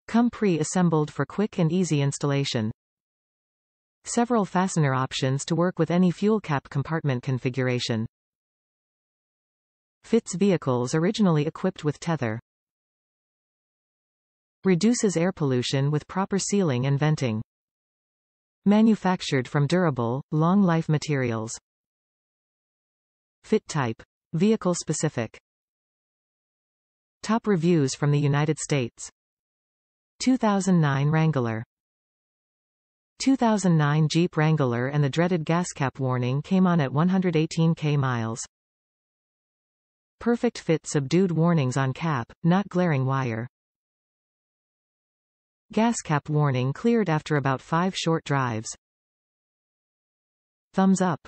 Come pre-assembled for quick and easy installation. Several fastener options to work with any fuel cap compartment configuration. Fits vehicles originally equipped with tether. Reduces air pollution with proper sealing and venting. Manufactured from durable, long-life materials. Fit type. Vehicle specific. Top reviews from the United States. 2009 Wrangler. 2009 Jeep Wrangler and the dreaded gas cap warning came on at 118k miles. Perfect fit, subdued warnings on cap, not glaring wire. Gas cap warning cleared after about 5 short drives. Thumbs up.